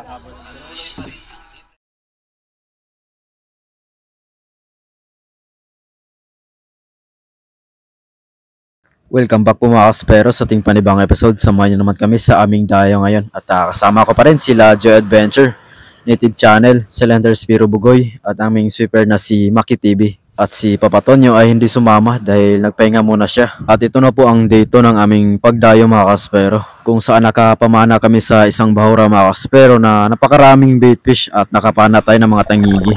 habol. Welcome back po mga kaspero sa ating panibang episode. Samahan niyo naman kami sa aming dayo ngayon. At kasama ko pa rin sila Joy Adventure, Native Channel, Slender Spiro Bugoy, at aming sweeper na si Maki TV. At si Papa Tonyo ay hindi sumama dahil nagpahinga muna siya. At ito na po ang day 2 ng aming pagdayo mga kaspero, kung saan nakapamana kami sa isang bahura mga kaspero na napakaraming baitfish at nakapana tayo ng mga tangigi.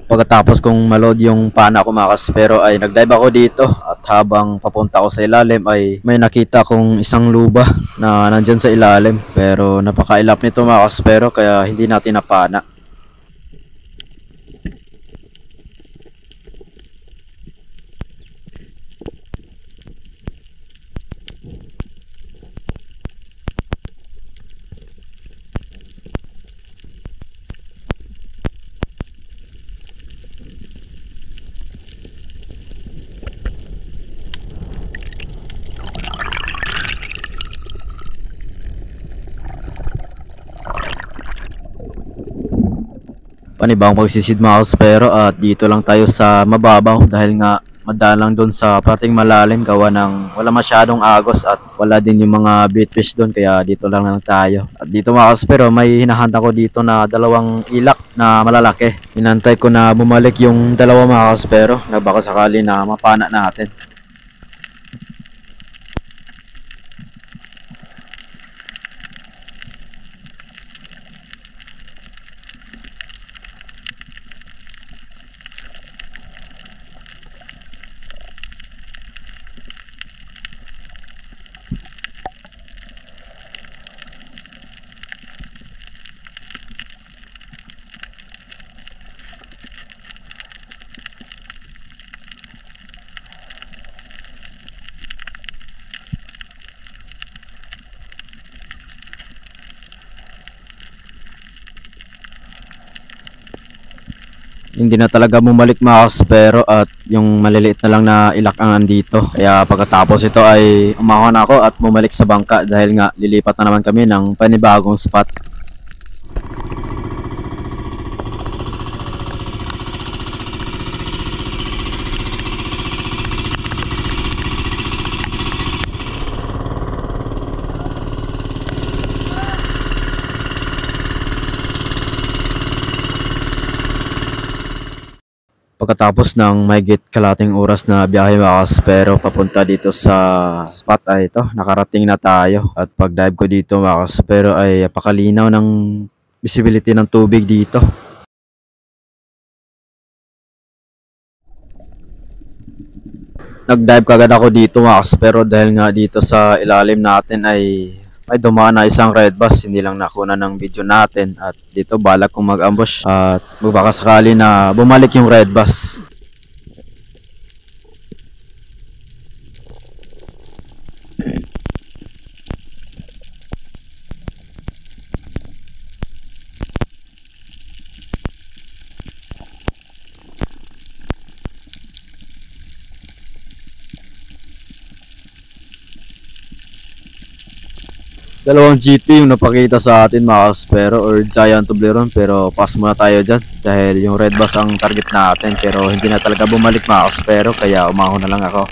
Pagkatapos kong maload yung pana ko mga kaspero ay nagdive ako dito, at habang papunta ako sa ilalim ay may nakita kong isang luba na nandyan sa ilalim, pero napakailap nito mga kaspero kaya hindi natin napana. Panibang pagsisid mga kaspero, at dito lang tayo sa mababaw dahil nga madalang doon sa parting malalim gawa ng wala masyadong agos at wala din yung mga baitfish doon, kaya dito lang tayo. At dito mga kaspero may hinahanda ko dito na dalawang ilak na malalaki. Inantay ko na bumalik yung dalawa mga kaspero na baka sakali na mapana natin. Hindi na talaga bumalik mga kaspero, at yung maliliit na lang na ilak ang andito. Kaya pagkatapos ito ay umahon ako at bumalik sa bangka dahil nga lilipat na naman kami ng panibagong spot. Pagkatapos ng mahigit kalating oras na biyahe mga kaspero papunta dito sa spot ay ito, nakarating na tayo. At pag dive ko dito mga kaspero ay napakalinaw ng visibility ng tubig dito. Nag-dive kagad ako dito mga kaspero dahil nga dito sa ilalim natin ay may dumaan na isang red bass, hindi lang nakuna ng video natin, at dito balak kong mag-ambush at baka sakali na bumalik yung red bass. Dalawang GT yung napakita sa atin mga kaspero, or Giant Toblerone, pero pass muna tayo dyan dahil yung red bass ang target natin, pero hindi na talaga bumalik mga kaspero kaya umahon na lang ako.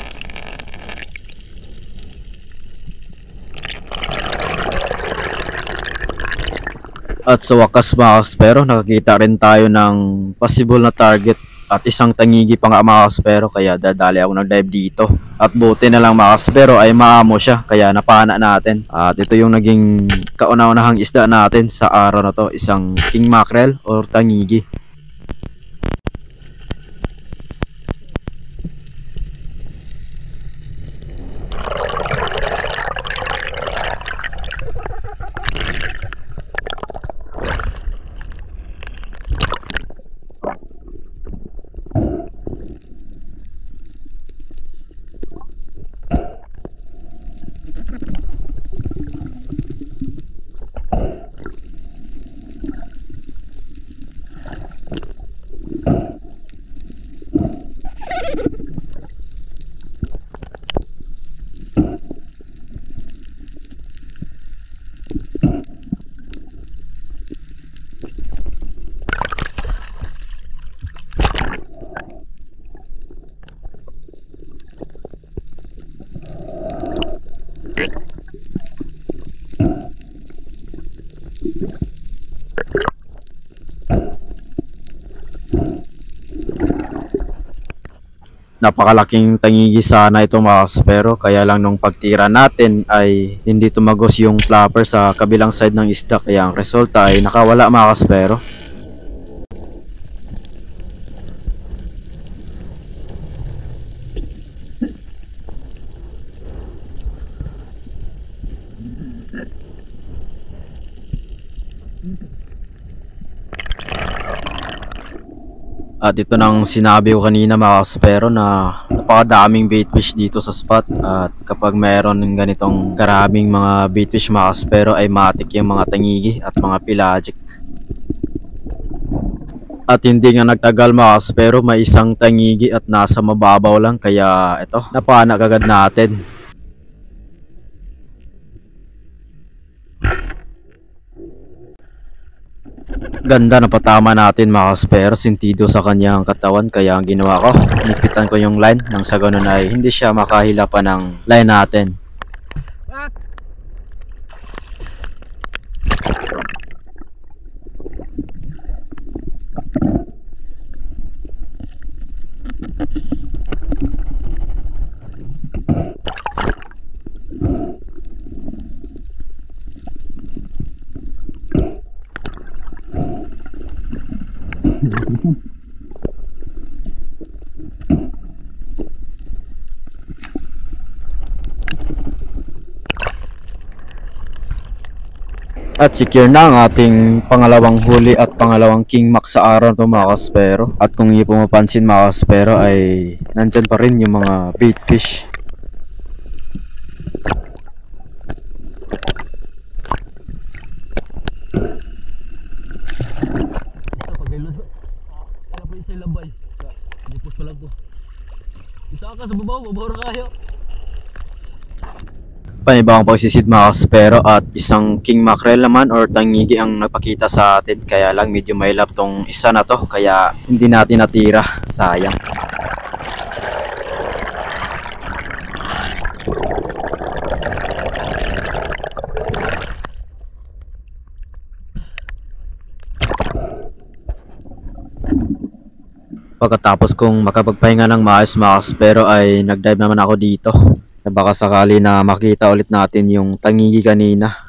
At sa wakas mga kaspero nakakita rin tayo ng possible na target at isang tangigi pa nga mga kaspero, kaya dadali ako nag-dive dito. At buti na lang mga kaspero ay maamo siya kaya napana natin. At ito yung naging kauna-unahang isda natin sa araw na to, isang king mackerel or tangigi. napakalaking tangigi sana ito mga kaspero, kaya lang nung pagtira natin ay hindi tumagos yung flapper sa kabilang side ng isda, kaya ang resulta ay nakawala mga kaspero. At ito nang sinabi ko kanina mga kaspero na napakadaming baitfish dito sa spot, at kapag mayroon ng ganitong karaming mga baitfish mga kaspero ay matik yung mga tangigi at mga pelagic. At hindi nga nagtagal mga kaspero, may isang tangigi at nasa mababaw lang, kaya ito napanak agad natin. Ganda na patama natin mga kaspero, sintido sa kanyang katawan, kaya ang ginawa ko, nipitan ko yung line nang sa ganun ay hindi siya makahila pa ng line natin. At secure na ang ating pangalawang huli at pangalawang king max sa araw to mga kaspero. At kung hindi po mapansin mga kaspero ay nandyan pa rin yung mga bait fish. Isa ka sa babaw, mabawara kayo. Panibawang pagsisid mga kaspero, at isang king mackerel naman or tangigi ang nagpakita sa atin, kaya lang medyo mailap tong isa na to, kaya hindi natin natira, sayang. Pagkatapos kong makapagpahinga ng maayos mga kaspero ay nagdive naman ako dito, na baka sakali na makita ulit natin yung tangigi kanina.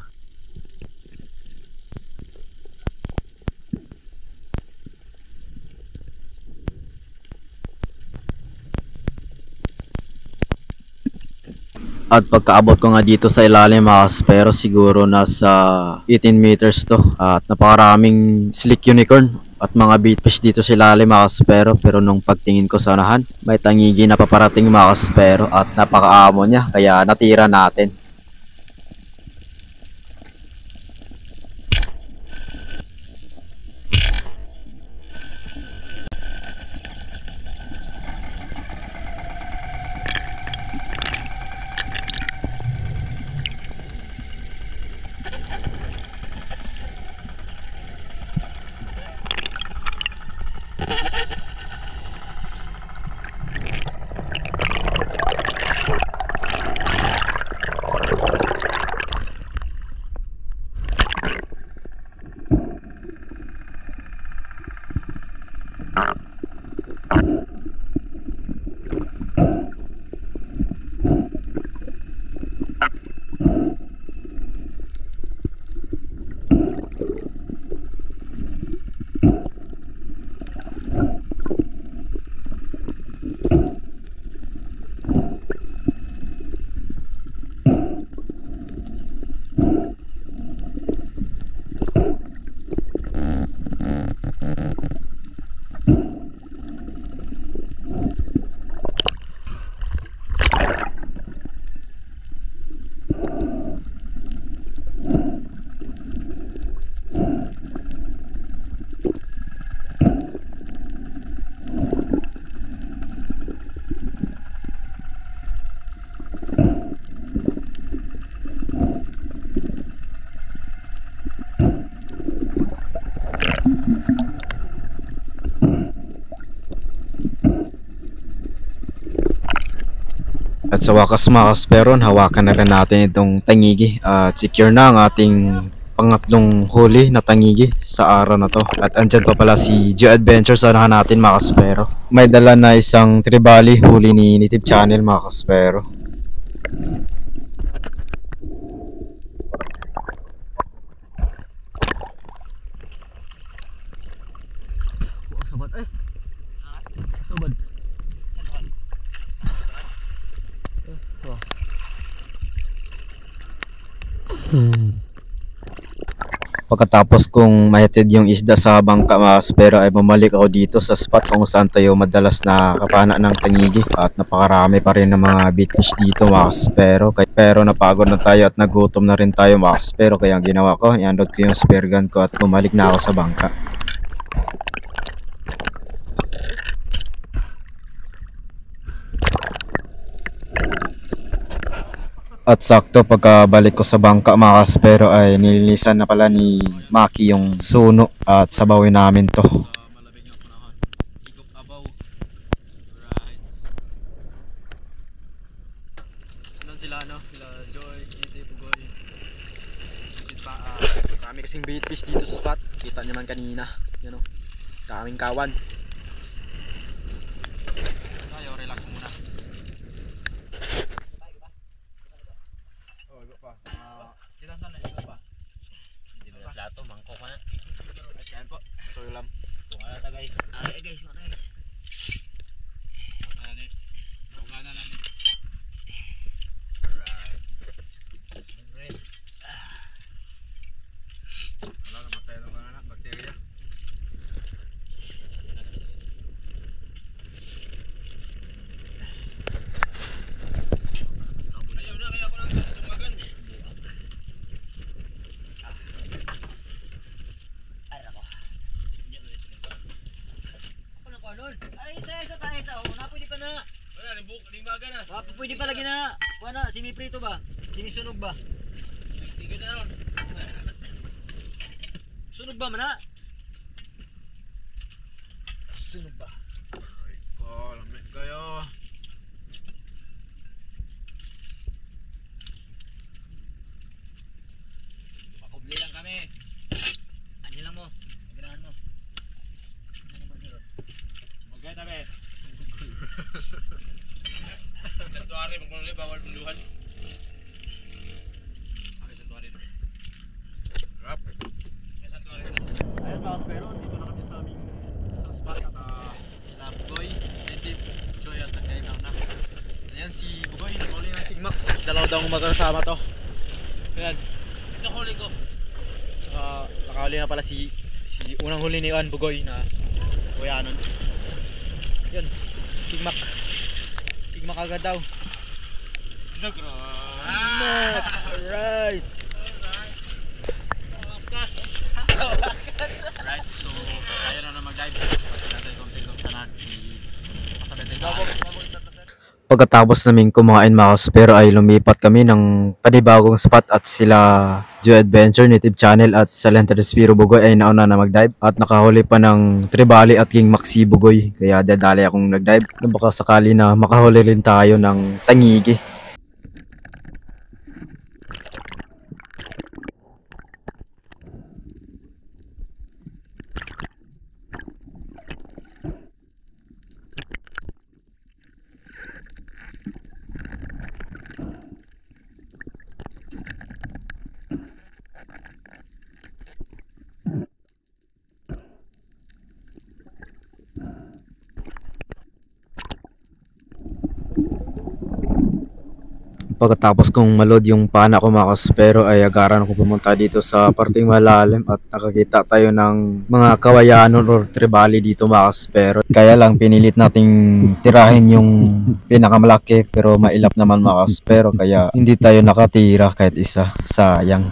At pagkaabot ko nga dito sa ilalim mga kaspero, siguro nasa 18 meters to, at napakaraming slick unicorn at mga baitfish dito sa ilalim mga kaspero. Pero nung pagtingin ko sa unahan, may tangigi na paparating mga kaspero at napakaamo niya, kaya natira natin. At sa wakas mga kaspero, hawakan na rin natin itong tangigi at secure na ang ating pangatlong huli na tangigi sa araw na to. At andyan pa pala si Geo Adventure sa unahan natin mga kaspero. May dala na isang tribali huli ni Native Channel mga kaspero. Sabat eh. Sabat. Pagkatapos kong mahatid yung isda sa bangka mga kaspero ay bumalik ako dito sa spot kung saan tayo madalas nakapana ng tangigi at napakarami pa rin ng mga beatfish dito mga kaspero. Pero napagod na tayo at nagutom na rin tayo mga kaspero, kaya ang ginawa ko, i-unload ko yung spear gun ko at bumalik na ako sa bangka. At sakto pagkabalik ko sa bangka mga kaspero ay nilinisan na pala ni Maki yung suno at sabawin namin to. Malamig ng panahon. Higop abaw. Right. Saan sila no? Sila Joy, Native, Bugoy. Marami kasing baitfish dito sa spot. Kita nyo man kanina. Yan o. Daming kawan. Tayo, relax muna. Kita saan na? Ito pa. Hindi mo na plato, mangkok ka na. Yan po. Ito yung lam. Ito nga nata guys. Ay guys, mga guys. Nanit. Buka na nanit. Alright. Alright. Wala na, matay na mga bakterya. Ayaw na, kaya ko lang tumagan. Ay, isa tayo sa una, pwede pa na. Wala, limbaga na. Pwede pa lagi na. Wala, semi-prito ba? Semi-sunog ba? Tigil na ron. Sunog ba mana? Sunog ba? Ay ko, lamig kayo. Pakubli lang kami. Ano lang mo? Ganahan mo. Ano mo dito? Okay, tabi. Santuari, magpunuli, bawal punduhan. Okay, santuari. Rap. May santuari na. Ayan mga kaspero, dito na kami sa aming sa spot at sila Bugoy, Native, Joy at nagkainaw na. Ayan si Bugoy, nakahuli ng tigmak. Dalaw daw magkasama to. Ayan. Ito huli ko. Saka nakahuli na pala si unang huli ni Bugoy na kuyanon. Yan, tigmak. Tigmak agad daw. Tigmak! Alright! Alright, so tayo na mag-dive. Pati natin itong tilong sanan. Masabit tayo sa akin. Pagkatapos namin kumain mga kaspero ay lumipat kami ng panibagong spot at sila Geo Adventure, Native Channel at Silent Spiro Bugoy ay nauna na mag-dive at nakahuli pa ng tribali at king Maxi Bugoy, kaya dadali akong nag-dive na baka sakali na makahuli rin tayo ng tangigi. Pagkatapos kong maload yung pana ko mga kaspero ay agaran ako pumunta dito sa parting malalim at nakakita tayo ng mga kawayanon or tribali dito mga kaspero. Kaya lang pinilit nating tirahin yung pinakamalaki pero mailap naman mga kaspero, kaya hindi tayo nakatira kahit isa. Sayang.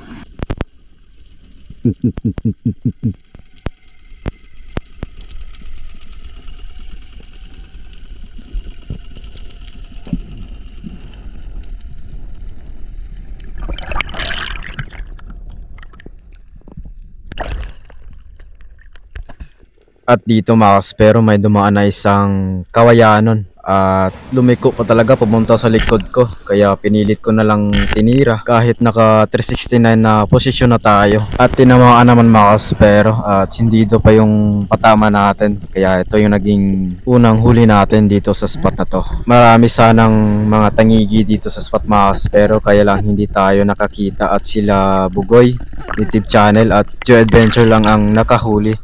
At dito mga kaspero may dumaan na isang kawayanon at lumiko pa talaga pumunta sa likod ko, kaya pinilit ko na lang tinira kahit naka 369 na posisyon na tayo at tinamaan naman mga kaspero at hindi ito pa yung patama natin, kaya ito yung naging unang huli natin dito sa spot na to. Marami sanang mga tangigi dito sa spot mga kaspero, kaya lang hindi tayo nakakita at sila Bugoy, Native Channel at Joe Adventure lang ang nakahuli.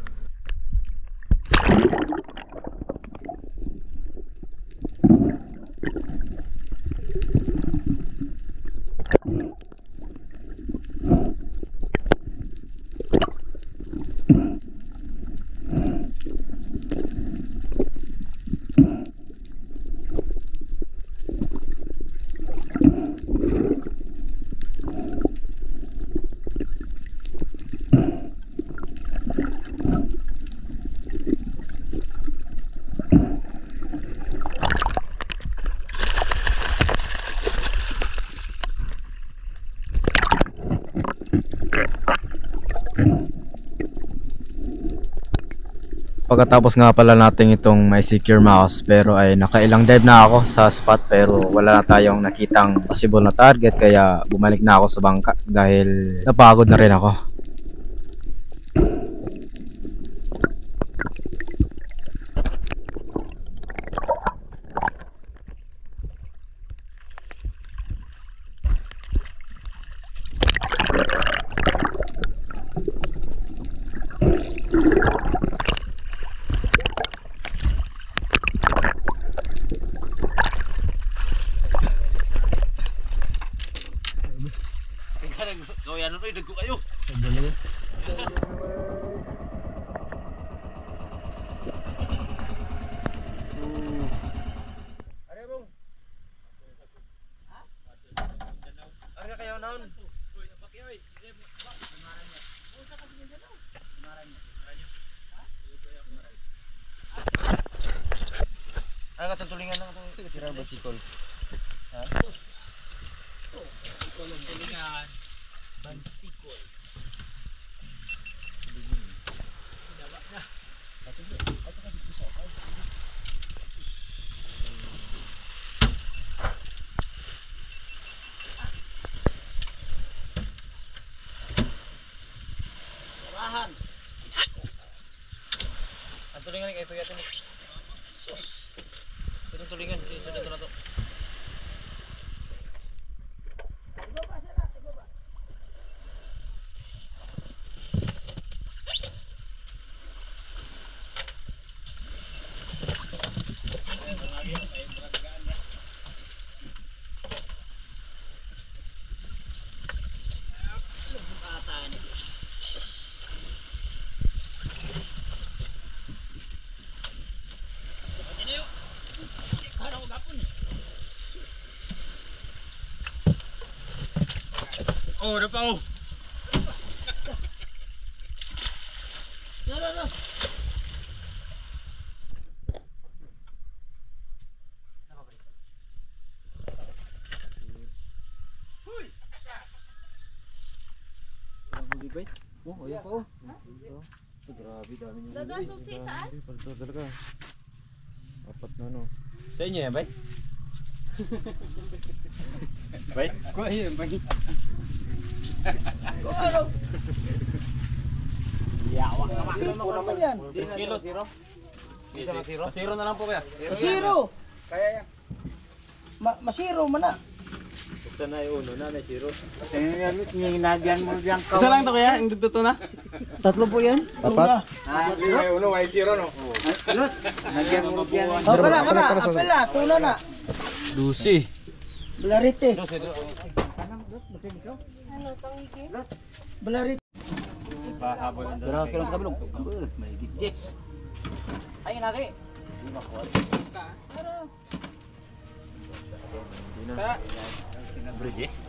Pagkatapos nga pala natin itong may secure mouse pero ay nakailang dive na ako sa spot pero wala na tayong nakitang possible na target, kaya bumalik na ako sa bangka dahil napagod na rin ako. Gawin ano rin, nagko kayo. Are bong. Are kayo naon. Ay katong tulingan lang ito, sira ba sikol? Ha? Sikol ang tulingan. Bansikol. Dawa na. Ato ka dito sa ako. Sarahan. Ang tulingan ni ito yato ni. Sus. Ito tulingan kay sa dato na to. Oh, udah pau. No. Oh, ayan pa oh. Grabe, dami niyo. Daga susi saan? Palto talaga. Apat na no. Sa inyo yan, bay? Bay? Ko ayun, bay. Yawa ka ba? Ano yan? 10 kilos. Isa masiro? Masiro na lang po kaya. Masiro. Kaya yan. Masiro man na. Isa na yung uno na, may zero. Ninagyan mo diyan ka. Isa lang to kaya? Yung dugto na? Tatlo po yan. Apat? May uno, may zero no? Nagyan mo diyan. Oh, kana. Apela, tuna na. Lucy. Belarite. Ano, tangigi? Belarite. Pahabol ang Pero kailan sa kabilog? May gitjes. Ay, naki. Bridges?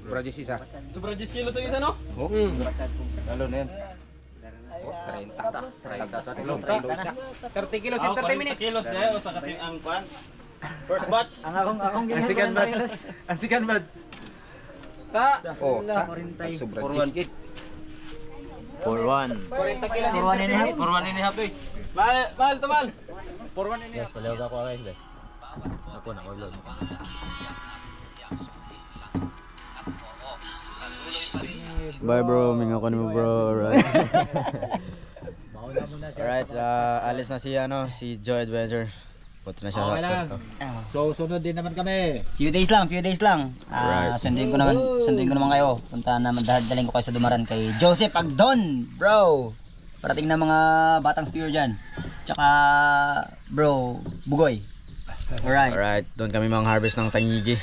Bradis isa. Sobrang 10 kilos ang isa, no? Oh. Lalo na yan. 30 kilos in 30 minutes. Kilos dahil o sa kating ang kwan. First batch. Akong Ang second batch. Ang second batch. Ta. Oh, Sobrang git. 4-1. 40 kilos in 4-1 and a half. 30 minutes. 4-1 and a half eh. Mahal to mahal. 41 and a half. Palaw ka ko guys. hapon ako lolo. Bye bro, mingaw ko mo bro. Alright. Alright, alis na si Joy Adventure. Punta na siya. Okay lang. So sunod din naman kami. Few days lang. Right. Sunduin ko naman kayo. Punta naman, daling ko kayo sa Dumaran kay Joseph Agdon, bro. Parating na mga batang steer dyan. Tsaka, bro, Bugoy. Alright. Alright, doon kami mga harvest ng tangigi.